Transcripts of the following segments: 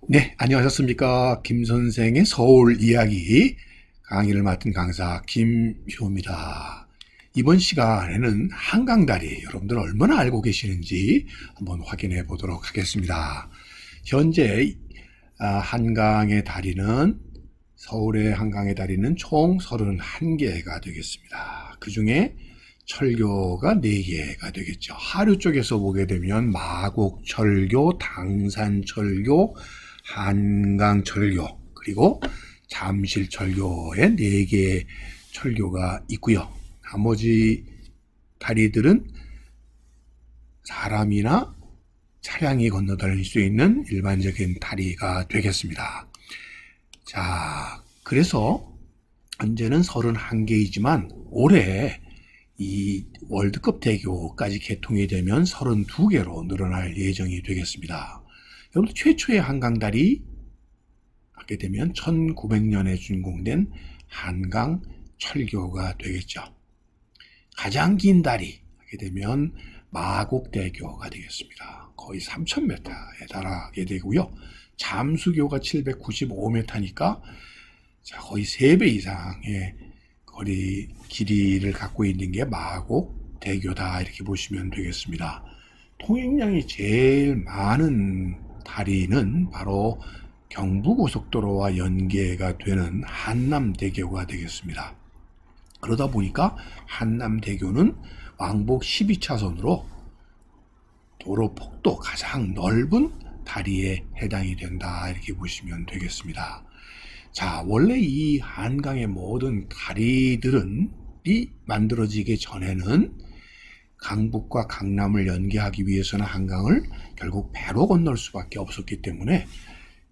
네, 안녕하셨습니까? 김 선생의 서울 이야기 강의를 맡은 강사 김효입니다. 이번 시간에는 한강다리, 여러분들 얼마나 알고 계시는지 한번 확인해 보도록 하겠습니다. 현재 한강의 다리는, 서울의 한강의 다리는 총 31개가 되겠습니다. 그 중에 철교가 4개가 되겠죠. 하류 쪽에서 보게 되면 마곡철교, 당산철교, 한강철교, 그리고 잠실철교의 4개의 철교가 있고요. 나머지 다리들은 사람이나 차량이 건너다닐 수 있는 일반적인 다리가 되겠습니다. 자, 그래서 현재는 31개이지만 올해 이 월드컵 대교까지 개통이 되면 32개로 늘어날 예정이 되겠습니다. 여러분, 최초의 한강다리 하게 되면 1900년에 준공된 한강철교가 되겠죠. 가장 긴 다리 하게 되면 마곡대교가 되겠습니다. 거의 3000m에 달하게 되고요. 잠수교가 795m니까 거의 3배 이상의 거리 길이를 갖고 있는 게 마곡대교다, 이렇게 보시면 되겠습니다. 통행량이 제일 많은 다리는 바로 경부고속도로와 연계가 되는 한남대교가 되겠습니다. 그러다 보니까 한남대교는 왕복 12차선으로 도로 폭도 가장 넓은 다리에 해당이 된다, 이렇게 보시면 되겠습니다. 자, 원래 이 한강의 모든 다리들은 만들어지기 전에는 강북과 강남을 연계하기 위해서는 한강을 결국 배로 건널 수밖에 없었기 때문에,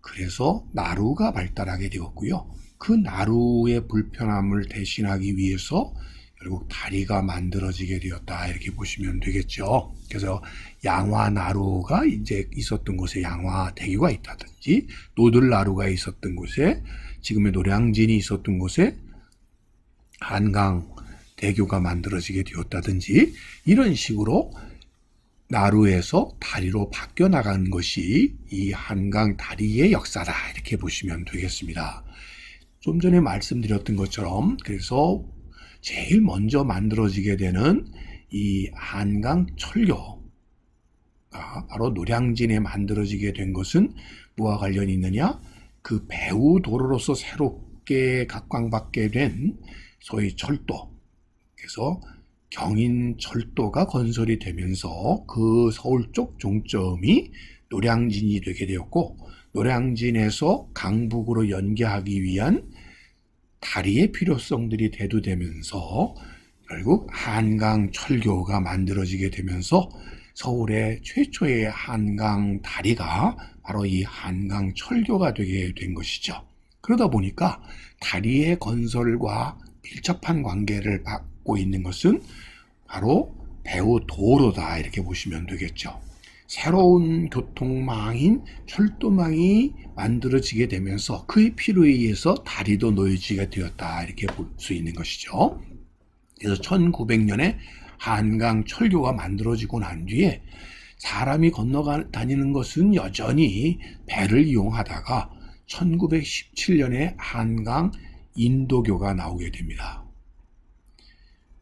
그래서 나루가 발달하게 되었고요. 그 나루의 불편함을 대신하기 위해서 결국 다리가 만들어지게 되었다, 이렇게 보시면 되겠죠. 그래서 양화나루가 이제 있었던 곳에 양화대교가 있다든지, 노들나루가 있었던 곳에, 지금의 노량진이 있었던 곳에 한강대교가 만들어지게 되었다든지, 이런 식으로 나루에서 다리로 바뀌어 나가는 것이 이 한강 다리의 역사다, 이렇게 보시면 되겠습니다. 좀 전에 말씀드렸던 것처럼, 그래서 제일 먼저 만들어지게 되는 이 한강철교가 바로 노량진에 만들어지게 된 것은 뭐와 관련이 있느냐? 그 배후 도로로서 새롭게 각광받게 된 소위 철도, 그래서 경인철도가 건설이 되면서 그 서울 쪽 종점이 노량진이 되게 되었고, 노량진에서 강북으로 연계하기 위한 다리의 필요성들이 대두되면서 결국 한강철교가 만들어지게 되면서 서울의 최초의 한강 다리가 바로 이 한강철교가 되게 된 것이죠. 그러다 보니까 다리의 건설과 밀접한 관계를 갖고 있는 것은 바로 배후 도로다, 이렇게 보시면 되겠죠. 새로운 교통망인 철도망이 만들어지게 되면서 그의 필요에 의해서 다리도 놓여지게 되었다, 이렇게 볼 수 있는 것이죠. 그래서 1900년에 한강철교가 만들어지고 난 뒤에 사람이 건너다니는 것은 여전히 배를 이용하다가 1917년에 한강 인도교가 나오게 됩니다.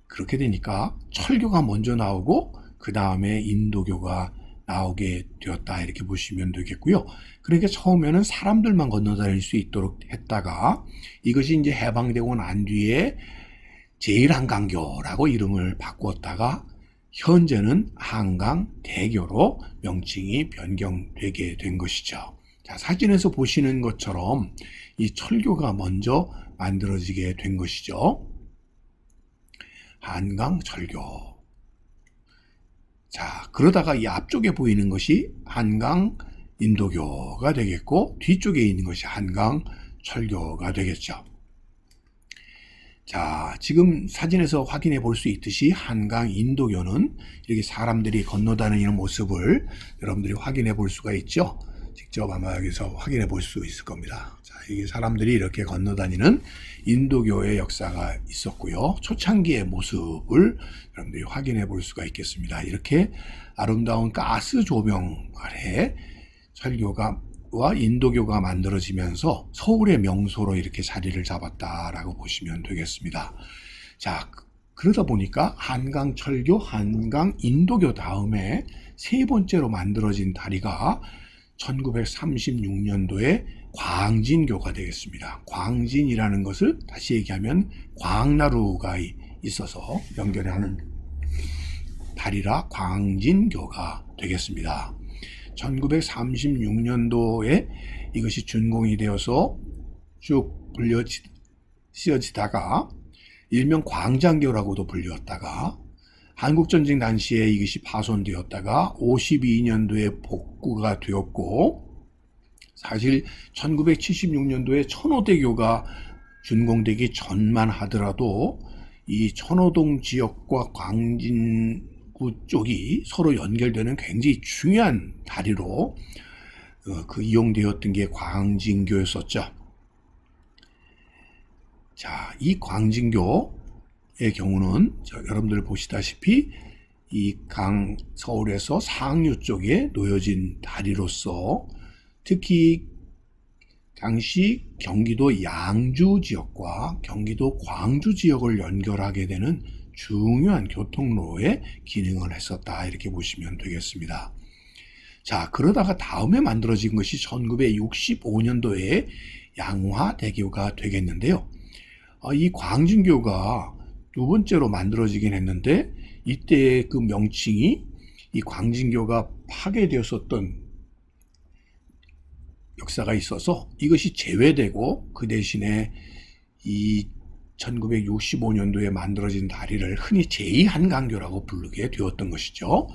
그렇게 되니까 철교가 먼저 나오고 그 다음에 인도교가 나오게 되었다, 이렇게 보시면 되겠고요. 그러니까 처음에는 사람들만 건너다닐 수 있도록 했다가 이것이 이제 해방되고 난 뒤에 제1한강교라고 이름을 바꾸었다가 현재는 한강대교로 명칭이 변경되게 된 것이죠. 자, 사진에서 보시는 것처럼 이 철교가 먼저 만들어지게 된 것이죠. 한강철교. 자, 그러다가 이 앞쪽에 보이는 것이 한강 인도교가 되겠고, 뒤쪽에 있는 것이 한강철교가 되겠죠. 자, 지금 사진에서 확인해 볼 수 있듯이 한강 인도교는 이렇게 사람들이 건너다니는 모습을 여러분들이 확인해 볼 수가 있죠. 직접 아마 여기서 확인해 볼 수 있을 겁니다. 자, 이게 사람들이 이렇게 건너다니는 인도교의 역사가 있었고요. 초창기의 모습을 여러분들이 확인해 볼 수가 있겠습니다. 이렇게 아름다운 가스 조명 아래 철교가 한강교와 인도교가 만들어지면서 서울의 명소로 이렇게 자리를 잡았다라고 보시면 되겠습니다. 자, 그러다 보니까 한강철교, 한강인도교 다음에 세 번째로 만들어진 다리가 1936년도에 광진교가 되겠습니다. 광진이라는 것을 다시 얘기하면 광나루가 있어서 연결하는 다리라 광진교가 되겠습니다. 1936년도에 이것이 준공이 되어서 쭉 씌어지다가 일명 광장교라고도 불렸다가 한국전쟁 당시에 이것이 파손되었다가 52년도에 복구가 되었고, 사실 1976년도에 천호대교가 준공되기 전만 하더라도 이 천호동 지역과 광진구 쪽이 서로 연결되는 굉장히 중요한 다리로 이용되었던 게 광진교였었죠. 자, 이 광진교의 경우는 여러분들 보시다시피 이 서울에서 상류 쪽에 놓여진 다리로서 특히 당시 경기도 양주 지역과 경기도 광주 지역을 연결하게 되는 중요한 교통로의 기능을 했었다, 이렇게 보시면 되겠습니다. 자, 그러다가 다음에 만들어진 것이 1965년도에 양화대교가 되겠는데요. 이 광진교가 두 번째로 만들어지긴 했는데, 이때 그 명칭이 이 광진교가 파괴되었었던 역사가 있어서 이것이 제외되고, 그 대신에 이 1965년도에 만들어진 다리를 흔히 제2한강교라고 부르게 되었던 것이죠.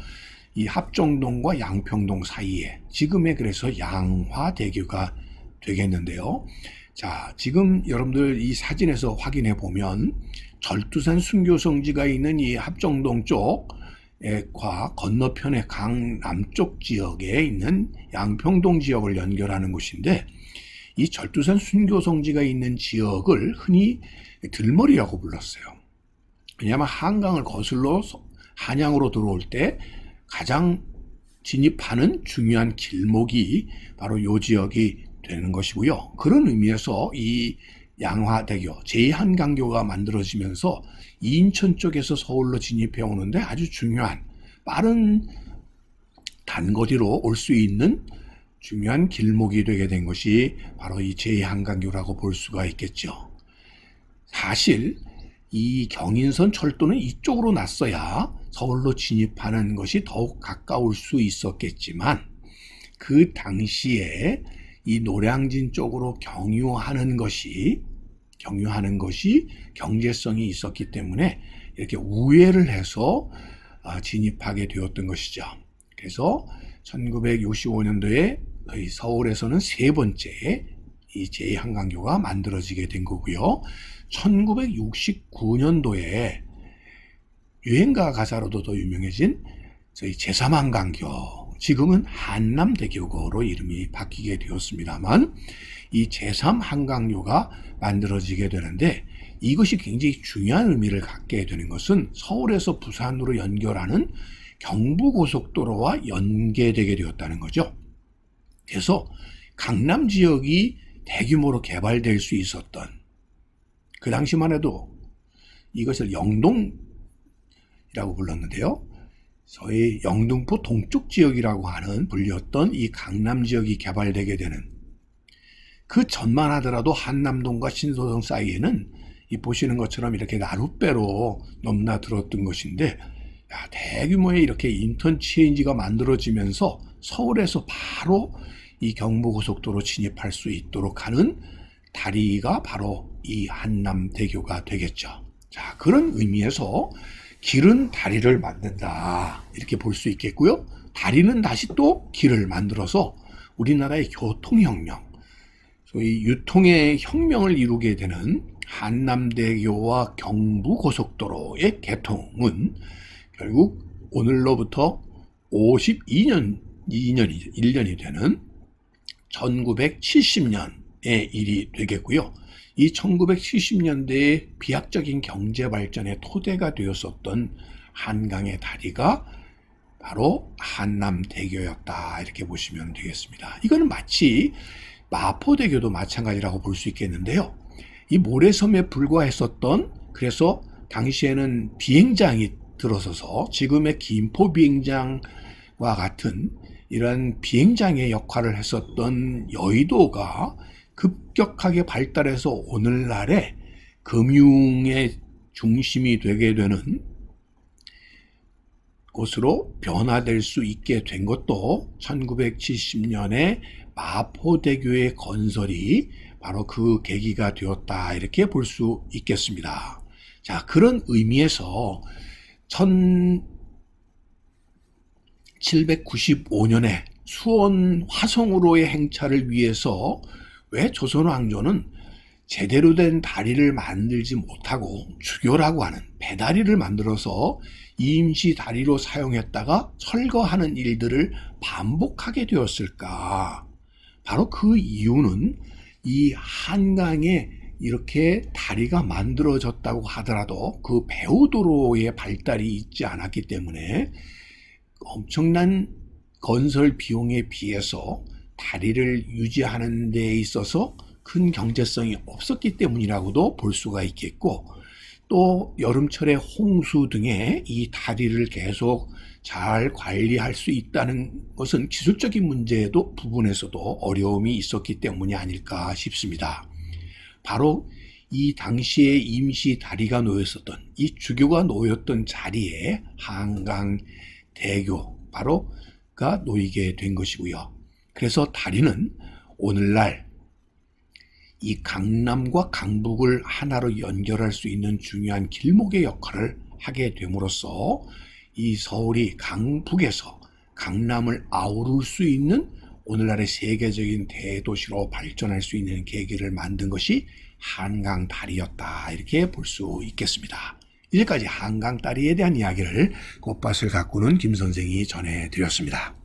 이 합정동과 양평동 사이에 지금의 그래서 양화대교가 되겠는데요. 자, 지금 여러분들 이 사진에서 확인해 보면 절두산 순교성지가 있는 이 합정동 쪽과 건너편의 강 남쪽 지역에 있는 양평동 지역을 연결하는 곳인데, 이 절두산 순교성지가 있는 지역을 흔히 들머리라고 불렀어요. 왜냐하면 한강을 거슬러 한양으로 들어올 때 가장 진입하는 중요한 길목이 바로 이 지역이 되는 것이고요. 그런 의미에서 이 양화대교, 제2한강교가 만들어지면서 인천 쪽에서 서울로 진입해 오는데 아주 중요한 빠른 단거리로 올 수 있는 중요한 길목이 되게 된 것이 바로 이 제2한강교라고 볼 수가 있겠죠. 사실 이 경인선 철도는 이쪽으로 났어야 서울로 진입하는 것이 더욱 가까울 수 있었겠지만, 그 당시에 이 노량진 쪽으로 경유하는 것이 경제성이 있었기 때문에 이렇게 우회를 해서 진입하게 되었던 것이죠. 그래서 1965년도에 서울에서는 세 번째 이 제2한강교가 만들어지게 된 거고요. 1969년도에 유행가 가사로도 더 유명해진 저희 제3한강교, 지금은 한남대교로 이름이 바뀌게 되었습니다만, 이 제3한강교가 만들어지게 되는데, 이것이 굉장히 중요한 의미를 갖게 되는 것은 서울에서 부산으로 연결하는 경부고속도로와 연계되게 되었다는 거죠. 그래서 강남 지역이 대규모로 개발될 수 있었던, 그 당시만 해도 이것을 영동이라고 불렀는데요. 소위 영등포 동쪽 지역이라고 하는 불렸던 이 강남 지역이 개발되게 되는, 그 전만 하더라도 한남동과 신소동 사이에는 이 보시는 것처럼 이렇게 나룻배로 넘나들었던 것인데, 대규모의 이렇게 인턴체인지가 만들어지면서 서울에서 바로 이 경부고속도로 진입할 수 있도록 하는 다리가 바로 이 한남대교가 되겠죠. 자, 그런 의미에서 길은 다리를 만든다, 이렇게 볼 수 있겠고요. 다리는 다시 또 길을 만들어서 우리나라의 교통혁명, 소위 유통의 혁명을 이루게 되는 한남대교와 경부고속도로의 개통은 결국 오늘로부터 1년이 되는 1970년의 일이 되겠고요. 이 1970년대의 비약적인 경제 발전의 토대가 되었었던 한강의 다리가 바로 한남대교였다 이렇게 보시면 되겠습니다. 이거는 마치 마포대교도 마찬가지라고 볼 수 있겠는데요. 이 모래섬에 불과했었던, 그래서 당시에는 비행장이 들어서서 지금의 김포 비행장과 같은 이런 비행장의 역할을 했었던 여의도가 급격하게 발달해서 오늘날의 금융의 중심이 되게 되는 곳으로 변화될 수 있게 된 것도 1970년에 마포대교의 건설이 바로 그 계기가 되었다 이렇게 볼 수 있겠습니다. 자, 그런 의미에서 1795년에 수원 화성으로의 행차를 위해서 왜 조선왕조는 제대로 된 다리를 만들지 못하고 주교라고 하는 배다리를 만들어서 임시 다리로 사용했다가 철거하는 일들을 반복하게 되었을까? 바로 그 이유는 이 한강에 이렇게 다리가 만들어졌다고 하더라도 그 배후도로의 발달이 있지 않았기 때문에 엄청난 건설 비용에 비해서 다리를 유지하는 데 있어서 큰 경제성이 없었기 때문이라고도 볼 수가 있겠고, 또 여름철에 홍수 등의 이 다리를 계속 잘 관리할 수 있다는 것은 기술적인 문제도 부분에서도 어려움이 있었기 때문이 아닐까 싶습니다. 바로 이 당시에 임시 다리가 놓였었던, 이 주교가 놓였던 자리에 한강대교 바로가 놓이게 된 것이고요. 그래서 다리는 오늘날 이 강남과 강북을 하나로 연결할 수 있는 중요한 길목의 역할을 하게 됨으로써 이 서울이 강북에서 강남을 아우를 수 있는 오늘날의 세계적인 대도시로 발전할 수 있는 계기를 만든 것이 한강다리였다 이렇게 볼 수 있겠습니다. 이제까지 한강다리에 대한 이야기를 꽃밭을 가꾸는 김 선생이 전해드렸습니다.